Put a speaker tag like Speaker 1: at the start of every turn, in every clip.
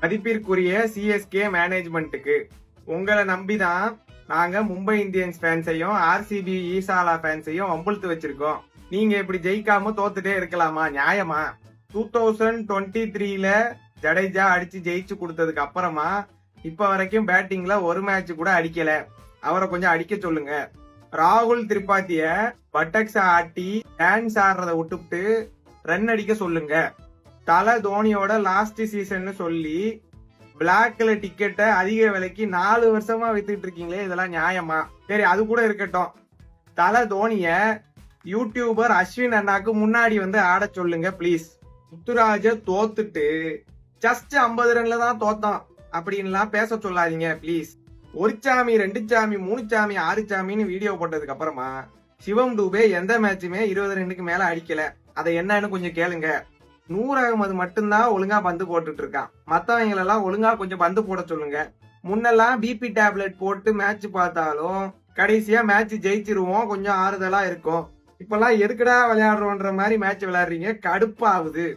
Speaker 1: மதிப்பிற்குரிய சிஎஸ்கே மேனேஜ்மெண்ட்டுக்கு உங்களை நம்பிதான் நாங்க மும்பை இந்தியன்ஸ் ஃபேன்ஸையும் ஆர்சிபி ஈசாலா ஃபேன்ஸையும் வம்புழுத்து வச்சிருக்கோம். நீங்க இப்படி ஜெயிக்காம தோத்துட்டே இருக்கலாமா? நியாயமா? 2023ல ஜடேஜா அடிச்சு ஜெயிச்சு கொடுத்ததுக்கு அப்புறமா இப்ப வரைக்கும் பேட்டிங்ல ஒரு மேட்ச் கூட அடிக்கல. அவரை கொஞ்சம் அடிக்க சொல்லுங்க. ராகுல் திரிபாத்திய பட்டக்ஸ் ஆட்டி டான்ஸ் ஆடுறத விட்டுவிட்டு ரன் அடிக்க சொல்லுங்க. தல தோனியோட லாஸ்ட் சீசன் சொல்லி பிளாக்ல டிக்கெட்டை அதிக விலைக்கு 4 வருஷமா வித்துட்டு இருக்கீங்களே, இதெல்லாம் நியாயமா? சரி, அது கூட இருக்கட்டும். தல தோனிய யூடியூபர் அஸ்வின் அண்ணாக்கு முன்னாடி வந்து ஆட சொல்லுங்க பிளீஸ். முத்துராஜ தோத்துட்டு ஜஸ்ட் 50 ரன்ல தான் தோத்தோம் அப்படின்லாம் பேச சொல்லாதீங்க பிளீஸ். ஒரு சாமி 2 சாமி 3 சாமி 6 சாமின்னு வீடியோ போட்டதுக்கு அப்புறமா சிவம் டூபே எந்த மேட்சுமே 20 ரன்னுக்கு மேல அடிக்கல. அதை என்னன்னு கொஞ்சம் கேளுங்க. நூர் அகமது மட்டும்தான் ஒழுங்கா பந்து போட்டுட்டு இருக்கான். மத்தவங்க எல்லாம் ஒழுங்கா கொஞ்சம் பந்து போட சொல்லுங்க. முன்னெல்லாம் பிபி டேப்லெட் போட்டு மேட்ச் பார்த்தாலும் கடைசியா மேட்ச் ஜெயிச்சிருவோம், கொஞ்சம் ஆறுதலா இருக்கும். இப்பெல்லாம் எதுக்குடா விளையாடுறோன்ற மாதிரி மேட்ச் விளையாடுறீங்க, கடுப்பாகுது.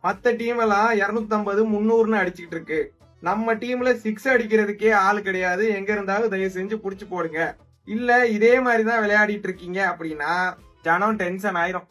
Speaker 1: மத்த டீம் எல்லாம் 250 300ன்னு அடிச்சுக்கிட்டு இருக்கு. நம்ம டீம்ல 6 அடிக்கிறதுக்கே ஆள் கிடையாது. எங்க இருந்தாலும் தயவு செஞ்சு புடிச்சு போடுங்க. இல்ல இதே மாதிரிதான் விளையாடிட்டு இருக்கீங்க அப்படின்னா ஜனம் டென்ஷன் ஆயிரும்.